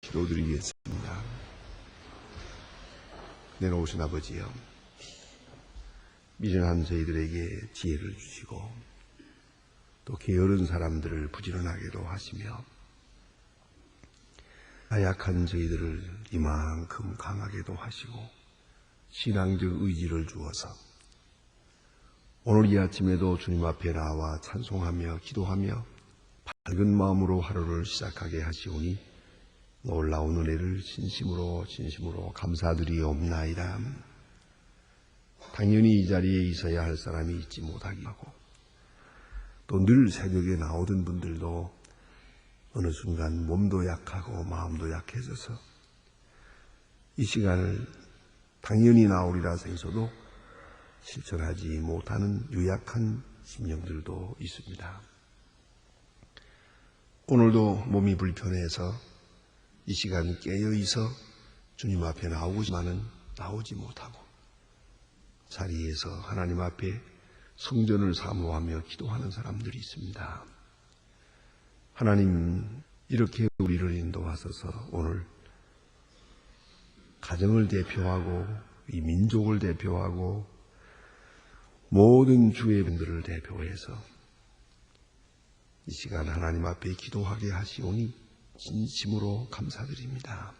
기도드리겠습니다. 내놓으신 아버지여, 미련한 저희들에게 지혜를 주시고 또 게으른 사람들을 부지런하게도 하시며 나약한 저희들을 이만큼 강하게도 하시고 신앙적 의지를 주어서 오늘 이 아침에도 주님 앞에 나와 찬송하며 기도하며 밝은 마음으로 하루를 시작하게 하시오니 놀라운 은혜를 진심으로 감사드리옵나이다. 당연히 이 자리에 있어야 할 사람이 있지 못하게 하고 또 늘 새벽에 나오던 분들도 어느 순간 몸도 약하고 마음도 약해져서 이 시간을 당연히 나오리라 해서도 실천하지 못하는 유약한 심령들도 있습니다. 오늘도 몸이 불편해서 이 시간 깨어있어 주님 앞에 나오지만은 나오지 못하고 자리에서 하나님 앞에 성전을 사모하며 기도하는 사람들이 있습니다. 하나님, 이렇게 우리를 인도하셔서 오늘 가정을 대표하고 이 민족을 대표하고 모든 주의 분들을 대표해서 이 시간 하나님 앞에 기도하게 하시오니 진심으로 감사드립니다.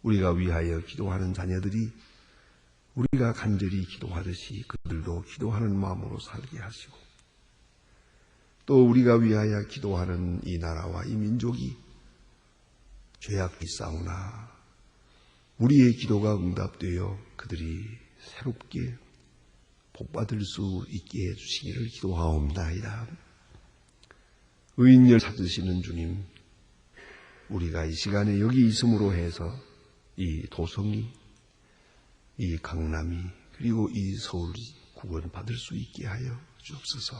우리가 위하여 기도하는 자녀들이 우리가 간절히 기도하듯이 그들도 기도하는 마음으로 살게 하시고 또 우리가 위하여 기도하는 이 나라와 이 민족이 죄악이 싸우나 우리의 기도가 응답되어 그들이 새롭게 복받을 수 있게 해주시기를 기도하옵나이다. 의인을 찾으시는 주님, 우리가 이 시간에 여기 있음으로 해서 이 도성이, 이 강남이, 그리고 이 서울이 구원받을 수 있게 하여 주옵소서.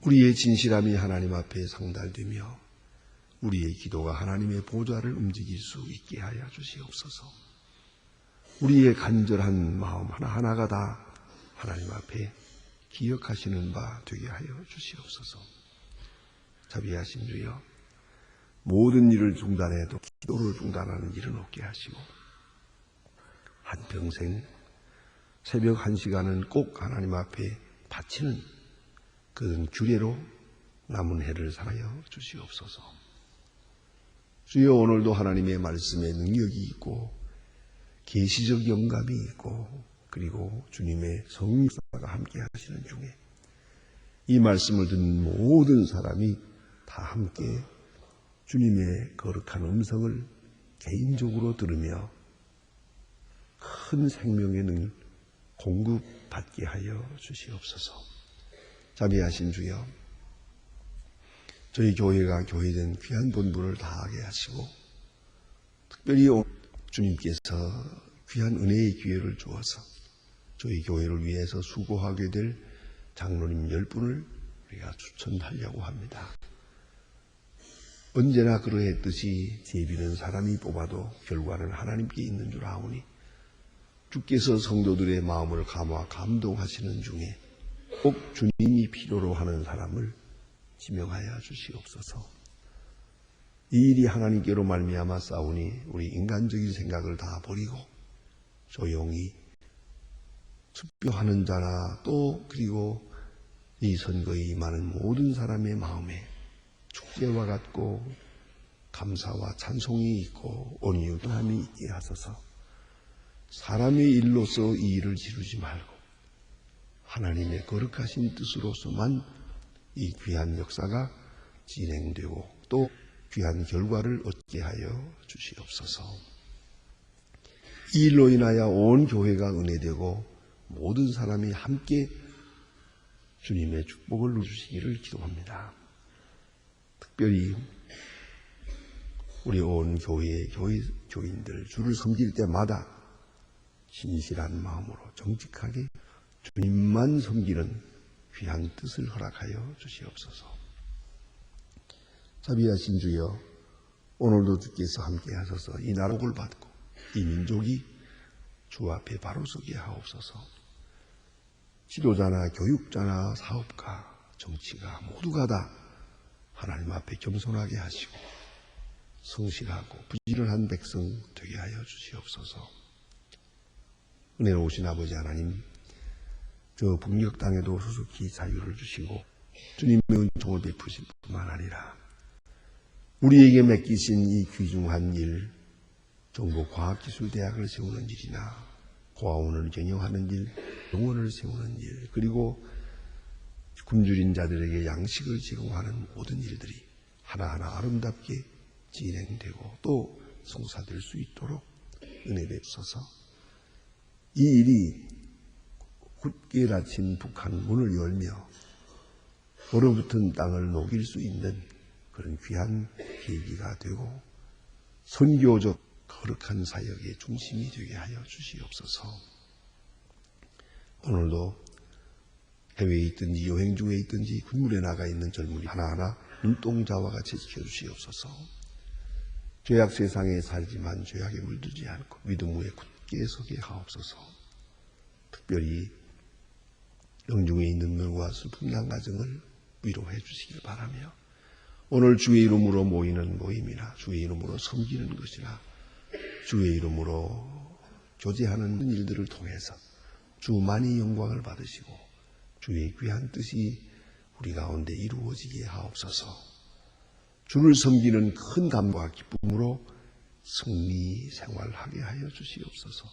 우리의 진실함이 하나님 앞에 상달되며 우리의 기도가 하나님의 보좌를 움직일 수 있게 하여 주시옵소서. 우리의 간절한 마음 하나하나가 다 하나님 앞에 기억하시는 바 되게 하여 주시옵소서. 자비하신 주여, 모든 일을 중단해도 기도를 중단하는 일은 없게 하시고 한평생 새벽 1시간은 꼭 하나님 앞에 바치는 그런 규례로 남은 해를 살아여 주시옵소서. 주여, 오늘도 하나님의 말씀에 능력이 있고 계시적 영감이 있고 그리고 주님의 성령사가 함께 하시는 중에 이 말씀을 듣는 모든 사람이 다 함께 주님의 거룩한 음성을 개인적으로 들으며 큰 생명의 능을 공급받게 하여 주시옵소서. 자비하신 주여, 저희 교회가 교회된 귀한 본분을 다하게 하시고 특별히 주님께서 귀한 은혜의 기회를 주어서 저희 교회를 위해서 수고하게 될 장로님 10분을 우리가 추천하려고 합니다. 언제나 그러했듯이 제비는 사람이 뽑아도 결과는 하나님께 있는 줄 아오니 주께서 성도들의 마음을 감동하시는 중에 꼭 주님이 필요로 하는 사람을 지명하여 주시옵소서. 이 일이 하나님께로 말미암아 싸우니 우리 인간적인 생각을 다 버리고 조용히 투표하는 자나 또 그리고 이 선거에 임하는 모든 사람의 마음에 축제와 같고 감사와 찬송이 있고 온유함이 있게 하소서. 사람의 일로서 이 일을 지르지 말고 하나님의 거룩하신 뜻으로서만 이 귀한 역사가 진행되고 또 귀한 결과를 얻게 하여 주시옵소서. 이 일로 인하여 온 교회가 은혜되고 모든 사람이 함께 주님의 축복을 누리시기를 기도합니다. 특별히 우리 온 교인들 주를 섬길 때마다 진실한 마음으로 정직하게 주님만 섬기는 귀한 뜻을 허락하여 주시옵소서. 자비하신 주여, 오늘도 주께서 함께 하셔서 이 나라를 받고 이 민족이 주 앞에 바로 서게 하옵소서. 지도자나 교육자나 사업가, 정치가 모두가 다 하나님 앞에 겸손하게 하시고 성실하고 부지런한 백성 되게 하여 주시옵소서. 은혜로우신 아버지 하나님, 저 북녘 땅에도 수수히 자유를 주시고 주님의 은총을 베푸실 뿐만 아니라 우리에게 맡기신 이 귀중한 일, 정보과학기술대학을 세우는 일이나 고아원을 경영하는 일, 병원을 세우는 일, 그리고 굶주린 자들에게 양식을 제공하는 모든 일들이 하나하나 아름답게 진행되고 또 성사될 수 있도록 은혜 베푸소서. 이 일이 굳게 닫힌 북한 문을 열며 얼어붙은 땅을 녹일 수 있는 그런 귀한 계기가 되고 선교적 거룩한 사역의 중심이 되게 하여 주시옵소서. 오늘도 해외에 있든지 여행 중에 있든지 군물에 나가 있는 젊은이 하나하나 눈동자와 같이 지켜주시옵소서. 죄악 세상에 살지만 죄악에 물들지 않고 믿음 위에 굳게 서게 하옵소서. 특별히 영중에 있는 멸과 슬픔 난 가정을 위로해 주시길 바라며 오늘 주의 이름으로 모이는 모임이나 주의 이름으로 섬기는 것이나 주의 이름으로 교제하는 일들을 통해서 주만이 영광을 받으시고 주의 귀한 뜻이 우리 가운데 이루어지게 하옵소서. 주를 섬기는 큰 감과 기쁨으로 승리 생활하게 하여 주시옵소서.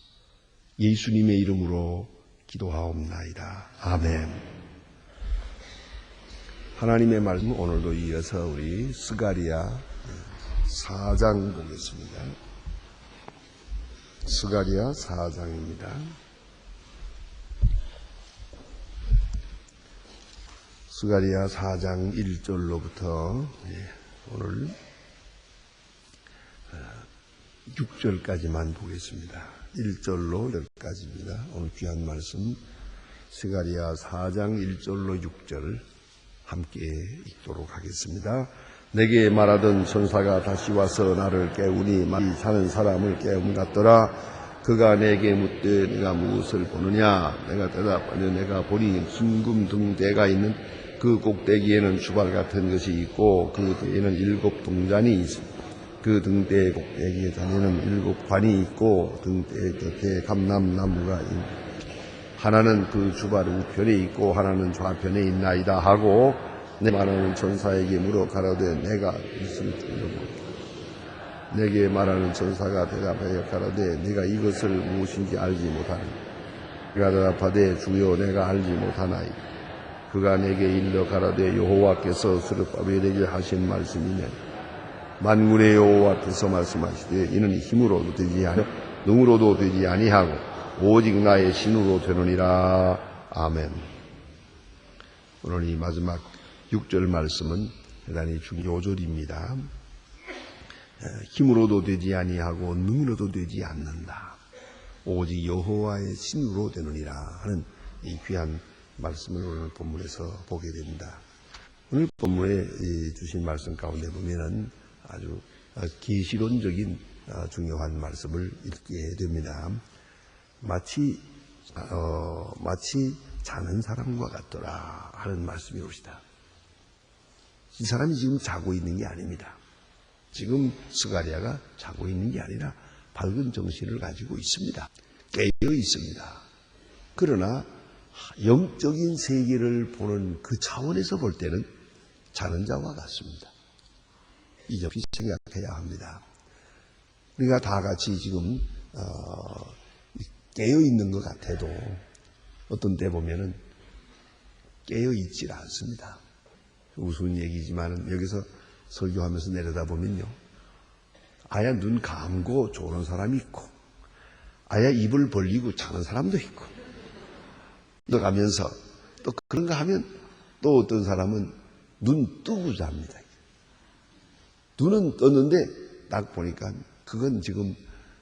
예수님의 이름으로 기도하옵나이다. 아멘. 하나님의 말씀 오늘도 이어서 우리 스가랴 4장 보겠습니다. 스가랴 4장입니다. 스가랴 4장 1절로부터 오늘 6절까지만 보겠습니다. 1절로 10까지입니다. 오늘 귀한 말씀 스가랴 4장 1절로 6절 함께 읽도록 하겠습니다. 내게 말하던 천사가 다시 와서 나를 깨우니 많이 자는 사람을 깨움 같더라. 그가 내게 묻되 내가 무엇을 보느냐? 내가 대답하되 내가 보니 순금 등대가 있는 그 꼭대기에는 주발 같은 것이 있고 그 뒤에는 7 동잔이 있습니다. 그 등대의 꼭대기에 다니는 7 관이 있고 등대 곁에 감람나무가 있습니다. 하나는 그 주발 우편에 있고 하나는 좌편에 있나이다 하고 내 말하는 천사에게 물어 가라되 내가 무슨 줄을 내게 말하는 천사가 대답하여 가라되 네가 이것을 무엇인지 알지 못하니 그가 대답하되 주여 내가 알지 못하나이. 그가 내게 일러 가라되 여호와께서 스룹바벨에게 하신 말씀이네. 만군의 여호와께서 말씀하시되 이는 힘으로도 되지 아니하고 능으로도 되지 아니하고 오직 나의 신으로 되느니라. 아멘. 오늘 이 마지막 6절 말씀은 대단히 중요절입니다. 힘으로도 되지 아니하고 능으로도 되지 않는다. 오직 여호와의 신으로 되느니라 하는 이 귀한 말씀을 오늘 본문에서 보게 됩니다. 오늘 본문에 주신 말씀 가운데 보면은 아주 계시론적인 중요한 말씀을 읽게 됩니다. 마치 자는 사람과 같더라 하는 말씀이 옵니다. 이 사람이 지금 자고 있는 게 아닙니다. 지금 스가랴가 자고 있는 게 아니라 밝은 정신을 가지고 있습니다. 깨어 있습니다. 그러나 영적인 세계를 보는 그 차원에서 볼 때는 자는 자와 같습니다. 이 점이 생각해야 합니다. 우리가 다 같이 지금 깨어 있는 것 같아도 어떤 때 보면은 깨어 있질 않습니다. 우스운 얘기지만 여기서 설교하면서 내려다보면요, 아야 눈 감고 조는 사람이 있고 아야 입을 벌리고 자는 사람도 있고 또 가면서 또 그런가 하면 또 어떤 사람은 눈 뜨고 잡니다. 눈은 떴는데 딱 보니까 그건 지금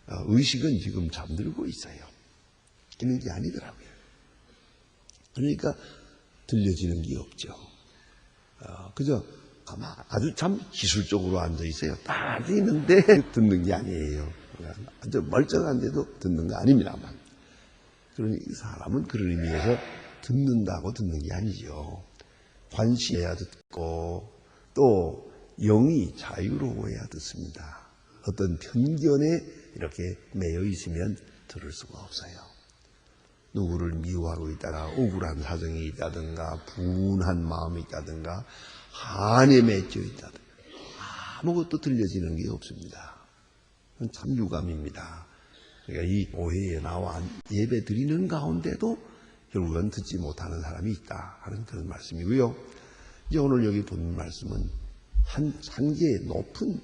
의식은 지금 잠들고 있어요. 있는 게 아니더라고요. 그러니까 들려지는 게 없죠. 그저 아주 참 기술적으로 앉아 있어요. 다 앉아 있는데 듣는 게 아니에요. 아주 멀쩡한데도 듣는 거 아닙니다만. 그러니 사람은 그런 의미에서 듣는다고 듣는 게 아니죠. 관심해야 듣고 또 영이 자유로워야 듣습니다. 어떤 편견에 이렇게 매여 있으면 들을 수가 없어요. 누구를 미워하고 있다가 억울한 사정이 있다든가 분한 마음이 있다든가 한에 맺혀 있다든가 아무것도 들려지는 게 없습니다. 그건 참 유감입니다. 그러니까 이 오해에 나와 예배 드리는 가운데도 결국은 듣지 못하는 사람이 있다 하는 그런 말씀이고요. 이제 오늘 여기 본 말씀은 한 단계 높은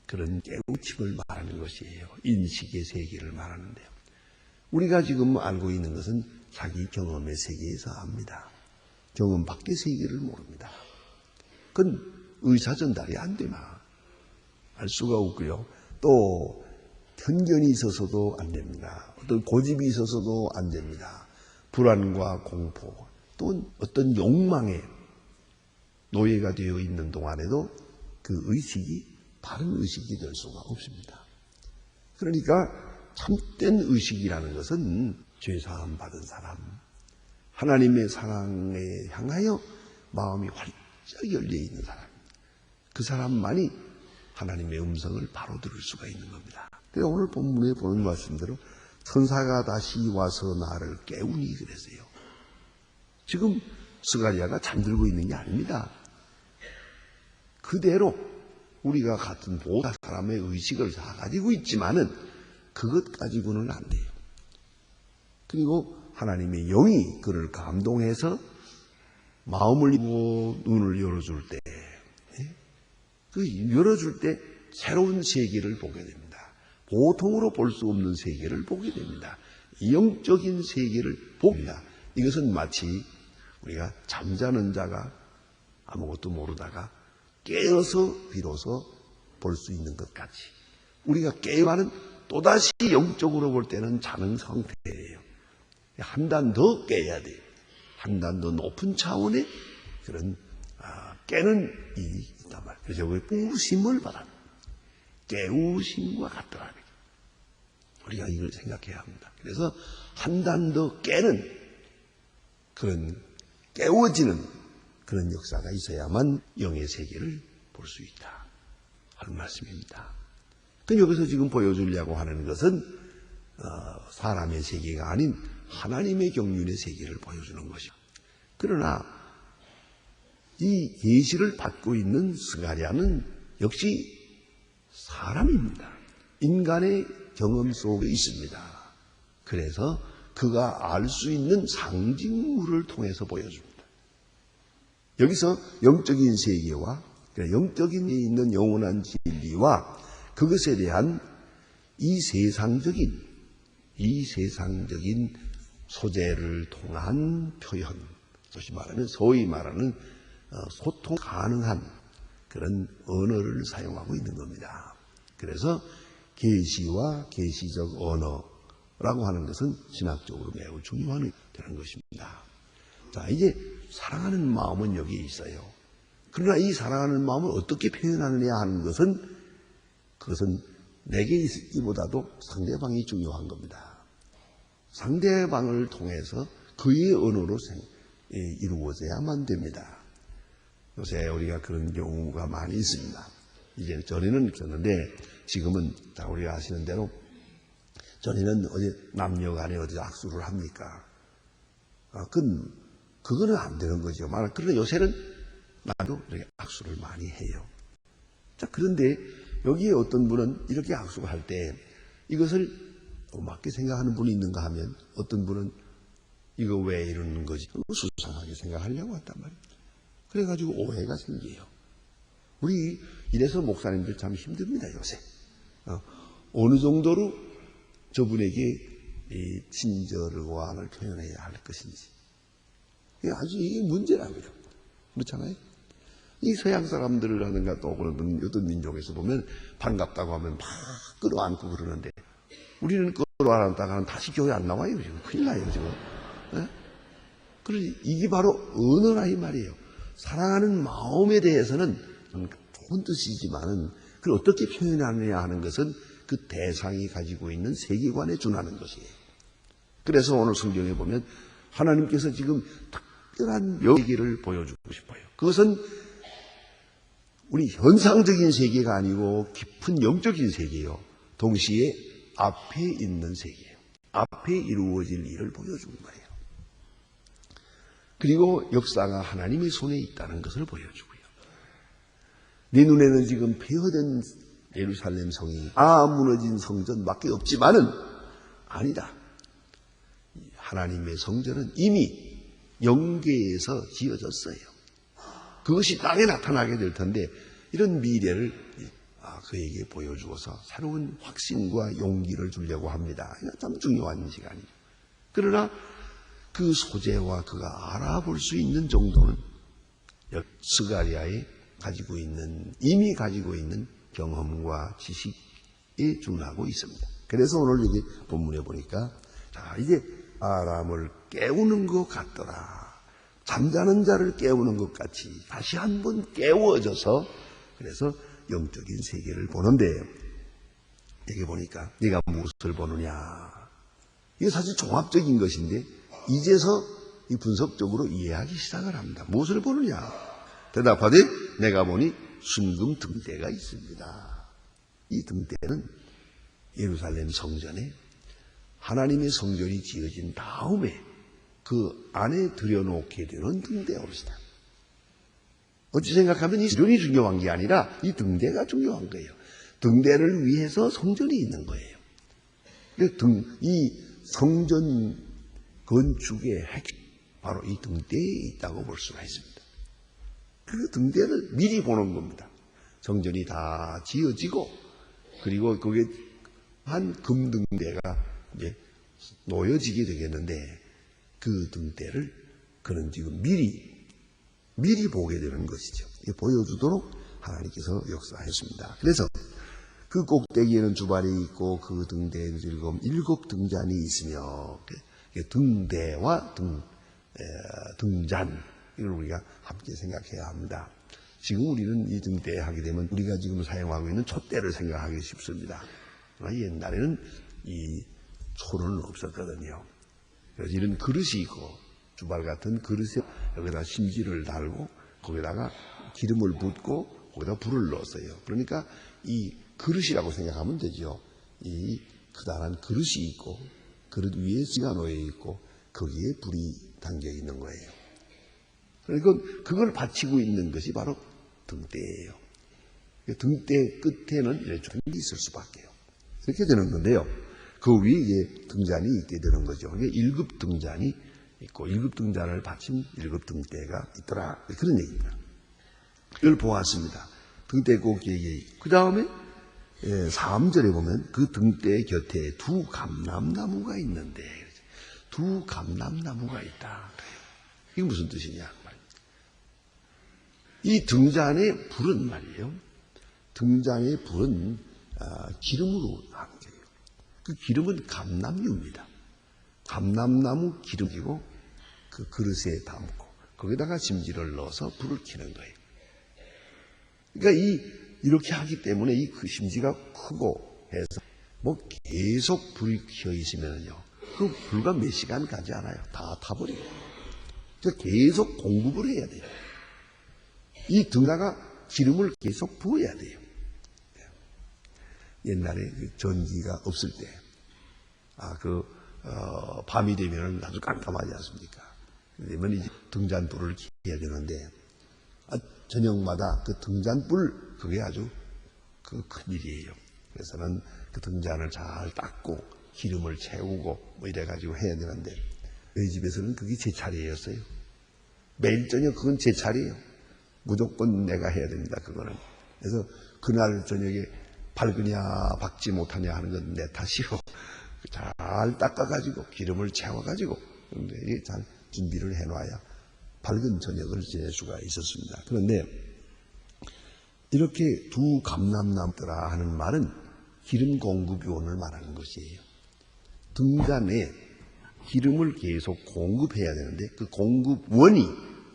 그런 깨우침을 말하는 것이에요. 인식의 세계를 말하는데요. 우리가 지금 알고 있는 것은 자기 경험의 세계에서 압니다. 경험 밖의 세계를 모릅니다. 그건 의사 전달이 안 되나 알 수가 없고요. 또 편견이 있어서도 안 됩니다. 어떤 고집이 있어서도 안 됩니다. 불안과 공포, 또 어떤 욕망에 노예가 되어 있는 동안에도 그 의식이 바른 의식이 될 수가 없습니다. 그러니까 참된 의식이라는 것은 죄사함 받은 사람, 하나님의 사랑에 향하여 마음이 활짝 열려 있는 사람, 그 사람만이 하나님의 음성을 바로 들을 수가 있는 겁니다. 그래서 오늘 본문에 보는 말씀대로 천사가 다시 와서 나를 깨우니 그랬어요. 지금 스가랴가 잠들고 있는 게 아닙니다. 그대로 우리가 같은 모든 사람의 의식을 다 가지고 있지만은 그것 가지고는 안 돼요. 그리고 하나님의 영이 그를 감동해서 마음을 열고 눈을 열어줄 때, 그 열어줄 때 새로운 세계를 보게 됩니다. 보통으로 볼 수 없는 세계를 보게 됩니다. 영적인 세계를 봅니다. 이것은 마치 우리가 잠자는 자가 아무것도 모르다가 깨어서 비로소 볼 수 있는 것 같이 우리가 깨어나는 또다시 영적으로 볼 때는 자는 상태예요. 한 단 더 깨야 돼요. 한 단 더 높은 차원의 그런 깨는 일이 있단 말이에요. 그래서 그 깨우심을 받아 깨우심과 같더라. 우리가 이걸 생각해야 합니다. 그래서 한 단 더 깨는 그런 깨워지는 그런 역사가 있어야만 영의 세계를 볼 수 있다 하는 말씀입니다. 그 여기서 지금 보여주려고 하는 것은 사람의 세계가 아닌 하나님의 경륜의 세계를 보여주는 것이죠. 그러나 이 계시를 받고 있는 스가랴는 역시 사람입니다. 인간의 경험 속에 있습니다. 그래서 그가 알 수 있는 상징물을 통해서 보여줍니다. 여기서 영적인 세계와 영적인 데 있는 영원한 진리와 그것에 대한 이 세상적인 소재를 통한 표현, 소위 말하는 소통 가능한 그런 언어를 사용하고 있는 겁니다. 그래서 계시와 계시적 언어라고 하는 것은 신학적으로 매우 중요한 되는 것입니다. 자, 이제 사랑하는 마음은 여기에 있어요. 그러나 이 사랑하는 마음을 어떻게 표현하느냐 하는 그것은 내게 있기보다도 상대방이 중요한 겁니다. 상대방을 통해서 그의 언어로 이루어져야만 됩니다. 요새 우리가 그런 경우가 많이 있습니다. 이제 전에는 있었는데 지금은 다 우리가 아시는 대로 전에는 어디 남녀 간에 어디 악수를 합니까? 그거는 안 되는 거죠. 그러나 요새는 나도 이렇게 악수를 많이 해요. 자, 그런데 여기에 어떤 분은 이렇게 악수할 때 이것을 맞게 생각하는 분이 있는가 하면 어떤 분은 이거 왜 이러는 거지? 수상하게 생각하려고 했단 말이에요. 그래가지고 오해가 생겨요. 우리 이래서 목사님들 참 힘듭니다, 요새. 어느 정도로 저분에게 이 친절과를 표현해야 할 것인지. 이게 아주 이게 문제라고요. 그렇잖아요? 이 서양 사람들이라든가 또 어떤 민족에서 보면 반갑다고 하면 막 끌어안고 그러는데 우리는 끌어안다가는 다시 교회 안 나와요, 지금. 큰일 나요, 지금. 그러니 이게 바로 언어라 이 말이에요. 사랑하는 마음에 대해서는 좋은 뜻이지만은 그걸 어떻게 표현하느냐 하는 것은 그 대상이 가지고 있는 세계관에 준하는 것이에요. 그래서 오늘 성경에 보면 하나님께서 지금 특별한 얘기를 보여주고 싶어요. 그것은 우리 현상적인 세계가 아니고 깊은 영적인 세계예요. 동시에 앞에 있는 세계예요. 앞에 이루어질 일을 보여주는 거예요. 그리고 역사가 하나님의 손에 있다는 것을 보여주고요. 내 눈에는 지금 폐허된 예루살렘 성이 무너진 성전밖에 없지만은 아니다. 하나님의 성전은 이미 영계에서 지어졌어요. 그것이 땅에 나타나게 될 텐데 이런 미래를 그에게 보여주어서 새로운 확신과 용기를 주려고 합니다. 이건 참 중요한 시간이죠. 그러나 그 소재와 그가 알아볼 수 있는 정도는 스가랴에 이미 가지고 있는 경험과 지식에 준하고 있습니다. 그래서 오늘 여기 본문에 보니까 이제 아람을 깨우는 것 같더라. 잠자는 자를 깨우는 것 같이 다시 한번 깨워져서 그래서 영적인 세계를 보는데 여기 보니까 네가 무엇을 보느냐. 이게 사실 종합적인 것인데 이제서 이 분석적으로 이해하기 시작을 합니다. 무엇을 보느냐. 대답하되 내가 보니 순금 등대가 있습니다. 이 등대는 예루살렘 성전에 하나님의 성전이 지어진 다음에 그 안에 들여놓게 되는 등대옵시다. 어찌 생각하면 이 성전이 중요한 게 아니라 이 등대가 중요한 거예요. 등대를 위해서 성전이 있는 거예요. 이 성전 건축의 핵심 바로 이 등대에 있다고 볼 수가 있습니다. 그 등대를 미리 보는 겁니다. 성전이 다 지어지고 그리고 거기에 한 금등대가 이제 놓여지게 되겠는데 그 등대를 그는 지금 미리 보게 되는 것이죠. 보여주도록 하나님께서 역사했습니다. 그래서 그 꼭대기에는 주발이 있고 그 등대에 일곱 등잔이 있으며 등대와 등잔 이걸 우리가 함께 생각해야 합니다. 지금 우리는 이 등대 하게 되면 우리가 지금 사용하고 있는 촛대를 생각하기 쉽습니다. 옛날에는 이 초는 없었거든요. 그래서 이런 그릇이 있고 주발 같은 그릇에 여기다 심지를 달고 거기다가 기름을 붓고 거기다 불을 넣었어요. 그러니까 이 그릇이라고 생각하면 되죠. 이 크다란 그릇이 있고 그릇 위에 씨가 놓여 있고 거기에 불이 담겨 있는 거예요. 그러니까 그걸 받치고 있는 것이 바로 등대예요. 등대 끝에는 이렇게 있을 수밖에요. 이렇게 되는 건데요. 그 위에 이제 등잔이 있게 되는 거죠. 이게 1급 등잔이 있고 1급 등잔을 받친 1급 등대가 있더라. 그런 얘기입니다. 이걸 보았습니다. 등대 꼭대기에. 그 다음에 3절에 보면 그 등대 곁에 두 감람나무가 있는데 두 감람나무가 있다. 이게 무슨 뜻이냐? 이 등잔의 불은 말이에요. 등잔의 불은 기름으로 하는 거예요. 그 기름은 감람유입니다. 감람나무 기름이고 그 그릇에 담고 거기다가 심지를 넣어서 불을 켜는 거예요. 그러니까 이렇게 하기 때문에 이 그 심지가 크고 해서 계속 불이 켜 있으면요. 그 불과 몇 시간 가지 않아요. 다 타버려요. 그러니까 계속 공급을 해야 돼요. 이 등다가 기름을 계속 부어야 돼요. 옛날에 전기가 없을 때, 밤이 되면 아주 깜깜하지 않습니까? 그러면 이제 등잔불을 켜야 되는데, 저녁마다 그 등잔불, 그게 아주 큰 일이에요. 그래서는 그 등잔을 잘 닦고, 기름을 채우고, 이래가지고 해야 되는데, 저희 집에서는 그게 제 차례였어요. 매일 저녁 그건 제 차례예요. 무조건 내가 해야 됩니다, 그거는. 그래서 그날 저녁에 밝으냐, 밝지 못하냐 하는 건 내 탓이요. 잘 닦아가지고, 기름을 채워가지고, 잘 준비를 해놔야 밝은 저녁을 지낼 수가 있었습니다. 그런데, 이렇게 두 감람나무더라 하는 말은 기름 공급원을 말하는 것이에요. 등잔에 기름을 계속 공급해야 되는데, 그 공급원이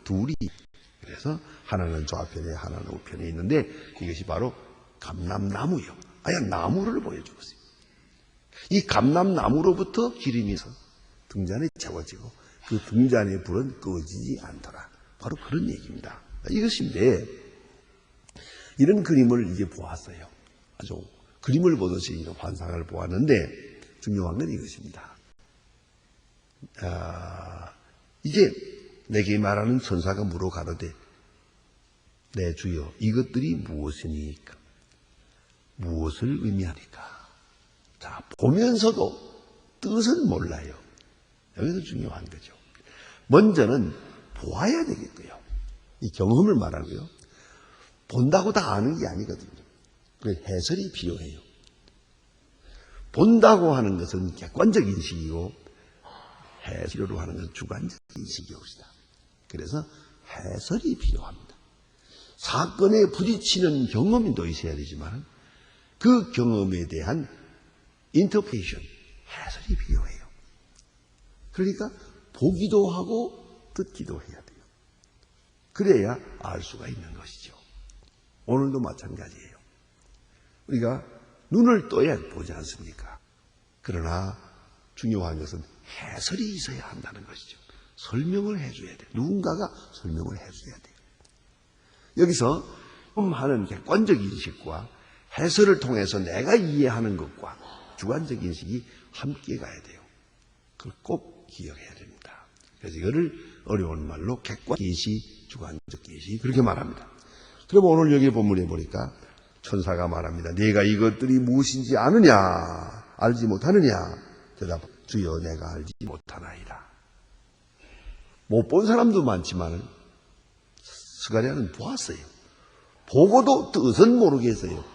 둘이, 그래서 하나는 좌편에 하나는 우편에 있는데 이것이 바로 감람나무요. 나무를 보여주고 있어요. 이 감람나무로부터 기름이 등잔에 채워지고 그 등잔의 불은 꺼지지 않더라. 바로 그런 얘기입니다. 이것인데 이런 그림을 이제 보았어요. 아주 그림을 보듯이 환상을 보았는데 중요한 건 이것입니다. 이제 내게 말하는 천사가 물어 가로되 내 주여 이것들이 무엇이니까? 무엇을 의미하니까? 자, 보면서도 뜻은 몰라요. 여기서 중요한 거죠. 먼저는 보아야 되겠고요. 이 경험을 말하고요. 본다고 다 아는 게 아니거든요. 그래서 해설이 필요해요. 본다고 하는 것은 객관적 인식이고 해설로 하는 것은 주관적 인식이옵니다. 그래서 해설이 필요합니다. 사건에 부딪히는 경험이 또 있어야 되지만 그 경험에 대한 인터프레이션, 해설이 필요해요. 그러니까 보기도 하고 듣기도 해야 돼요. 그래야 알 수가 있는 것이죠. 오늘도 마찬가지예요. 우리가 눈을 떠야 보지 않습니까? 그러나 중요한 것은 해설이 있어야 한다는 것이죠. 설명을 해줘야 돼요. 누군가가 설명을 해줘야 돼요. 여기서 하는 객관적 인식과 해설을 통해서 내가 이해하는 것과 주관적 인식이 함께 가야 돼요. 그걸 꼭 기억해야 됩니다. 그래서 이거를 어려운 말로 객관 인식, 주관적 인식 그렇게 말합니다. 그럼 오늘 여기 본문에 보니까 천사가 말합니다. 네가 이것들이 무엇인지 아느냐? 알지 못하느냐? 대답, 주여 내가 알지 못하나이다. 못 본 사람도 많지만 스가랴는 보았어요. 보고도 뜻은 모르겠어요.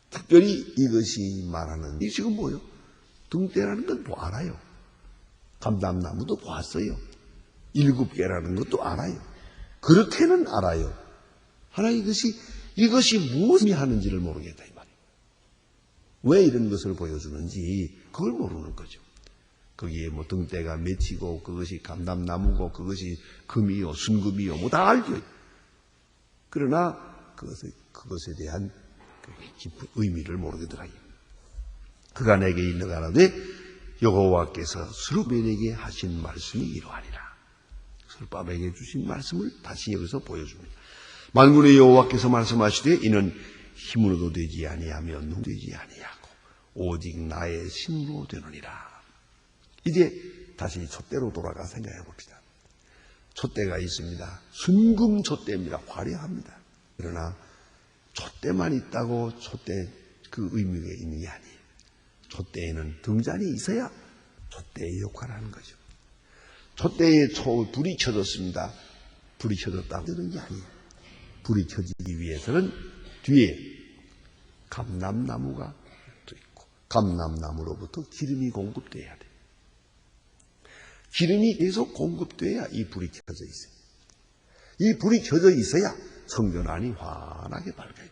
특별히 이것이 말하는 이 지금 뭐요? 등대라는 건 알아요. 감람나무도 보았어요. 7개라는 것도 알아요. 그렇게는 알아요. 하나 이것이 무엇을 하는지를 모르겠다 이 말이에요. 왜 이런 것을 보여주는지 그걸 모르는 거죠. 거기에 뭐 등대가 맺히고 그것이 감람나무고 그것이 금이요 순금이요 뭐 다 알죠. 그러나 그것에 대한 깊은 의미를 모르겠더라고요. 그가 내게 일러가라되 여호와께서 스룹벨에게 하신 말씀이 이러하니라. 스룹바벨에게 주신 말씀을 다시 여기서 보여줍니다. 만군의 여호와께서 말씀하시되 이는 힘으로도 되지 아니하며 눈으로 되지 아니하고 오직 나의 심으로 되느니라. 이제 다시 촛대로 돌아가 생각해 봅시다. 촛대가 있습니다. 순금 촛대입니다. 화려합니다. 그러나 촛대만 있다고 촛대 그 의미가 있는 게 아니에요. 촛대에는 등잔이 있어야 촛대의 역할을 하는 거죠. 촛대에 불이 켜졌습니다. 불이 켜졌다고 되는 게 아니에요. 불이 켜지기 위해서는 뒤에 감람나무가 있고 감람나무로부터 기름이 공급돼야 돼요. 기름이 계속 공급돼야 이 불이 켜져 있어요. 이 불이 켜져 있어야 성전 안이 환하게 밝아요.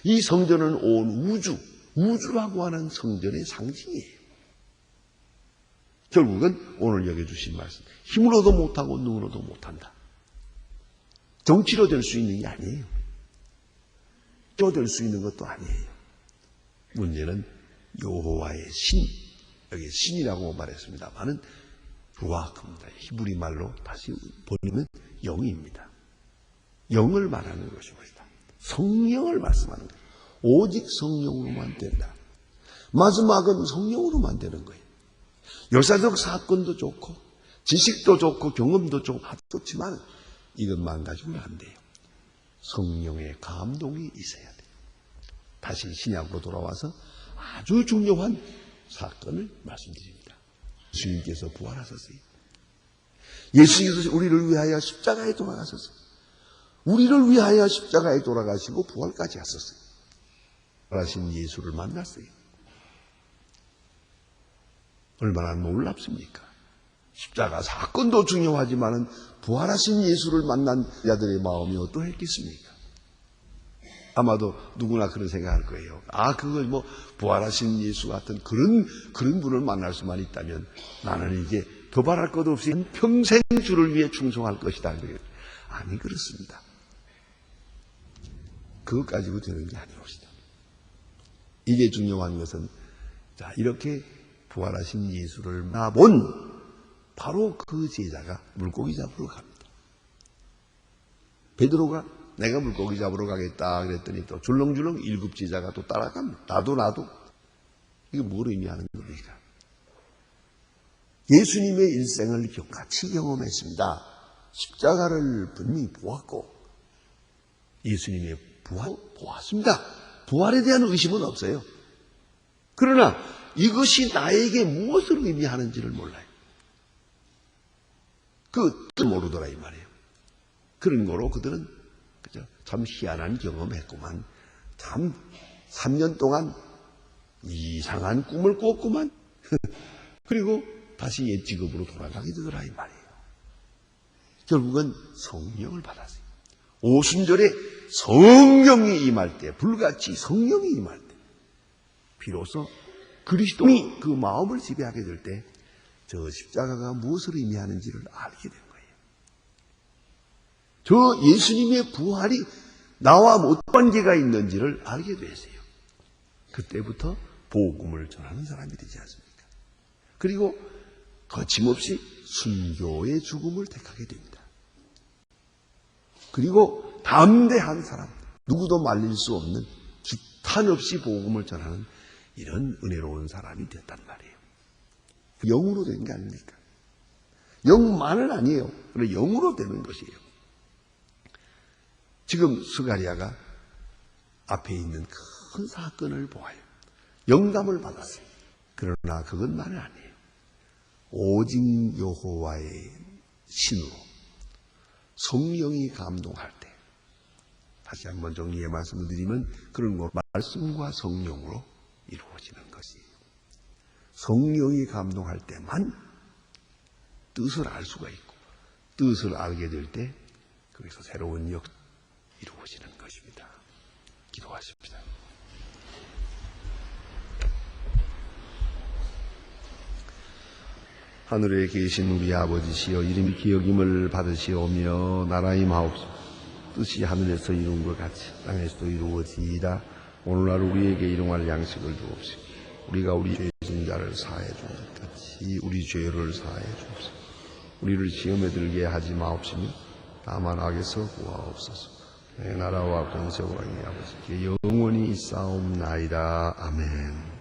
이 성전은 온 우주라고 하는 성전의 상징이에요. 결국은 오늘 여기 주신 말씀, 힘으로도 못하고 눈으로도 못한다. 정치로 될 수 있는 게 아니에요. 또 될 수 있는 것도 아니에요. 문제는 여호와의 신, 여기 신이라고 말했습니다만은 루아크입니다. 히브리 말로 다시 보면 영입니다. 영을 말하는 것입니다. 성령을 말씀하는 거예요. 오직 성령으로만 된다. 마지막은 성령으로만 되는 거예요. 역사적 사건도 좋고 지식도 좋고 경험도 좋지만 이것만 가지고는 안 돼요. 성령의 감동이 있어야 돼요. 다시 신약으로 돌아와서 아주 중요한 사건을 말씀드립니다. 예수님께서 부활하셨어요. 예수님께서 우리를 위하여 십자가에 돌아가셨어요. 우리를 위하여 십자가에 돌아가시고 부활까지 하셨어요. 부활하신 예수를 만났어요. 얼마나 놀랍습니까? 십자가 사건도 중요하지만 부활하신 예수를 만난 자들의 마음이 어떠했겠습니까? 아마도 누구나 그런 생각할 거예요. 그걸 뭐 부활하신 예수 같은 그런 분을 만날 수만 있다면 나는 이제 더 바랄 것 없이 평생 주를 위해 충성할 것이다. 아니 그렇습니다. 그것 가지고 되는 게 아니옵니다. 이게 중요한 것은 자 이렇게 부활하신 예수를 만나본 바로 그 제자가 물고기 잡으러 갑니다. 베드로가 내가 물고기 잡으러 가겠다 그랬더니 또 줄렁줄렁 7 제자가 또 따라갑니다. 나도. 이게 뭘 의미하는 겁니까? 예수님의 일생을 같이 경험했습니다. 십자가를 분명히 보았고 예수님의 부활 보았습니다. 부활에 대한 의심은 없어요. 그러나 이것이 나에게 무엇을 의미하는지를 몰라요. 그 뜻을 모르더라 이 말이에요. 그런 거로 그들은 참 희한한 경험했구만. 참 3년 동안 이상한 꿈을 꿨구만. 그리고 다시 옛 직업으로 돌아가게 되더라 이 말이에요. 결국은 성령을 받았어요. 오순절에 성령이 임할 때, 불같이 성령이 임할 때 비로소 그리스도이 그 마음을 지배하게 될 때 저 십자가가 무엇을 의미하는지를 알게 된 거예요. 저 예수님의 부활이 나와 어떤 관계가 있는지를 알게 됐어요. 그때부터 복음을 전하는 사람이 되지 않습니까? 그리고 거침없이 순교의 죽음을 택하게 됩니다. 그리고 담대한 사람, 누구도 말릴 수 없는 기탄 없이 복음을 전하는 이런 은혜로운 사람이 됐단 말이에요. 영으로 된 게 아닙니까? 영만은 아니에요. 그러나 영으로 되는 것이에요. 지금 스가랴가 앞에 있는 큰 사건을 보아요. 영감을 받았어요. 그러나 그것만은 아니에요. 오직 여호와의 신으로 성령이 감동할 때, 다시 한번 정리해 말씀을 드리면 그런 것 말씀과 성령으로 이루어지는 것이에요. 성령이 감동할 때만 뜻을 알 수가 있고 뜻을 알게 될 때 거기서 새로운 역 이루어지는 것입니다. 기도하십니다. 하늘에 계신 우리 아버지시여, 이름이 기억임을 받으시오며 나라의 마옵소서. 뜻이 하늘에서 이룬 것 같이 땅에서도 이루어지이다. 오늘날 우리에게 일용할 양식을 주옵시고 우리가 우리 죄 지은 자를 사하여 준 것 같이 우리 죄를 사하여 주옵소서. 우리를 시험에 들게 하지 마옵시며 다만 악에서 구하옵소서. 내 나라와 권세와 이 아버지께 영원히 있사옵나이다. 아멘.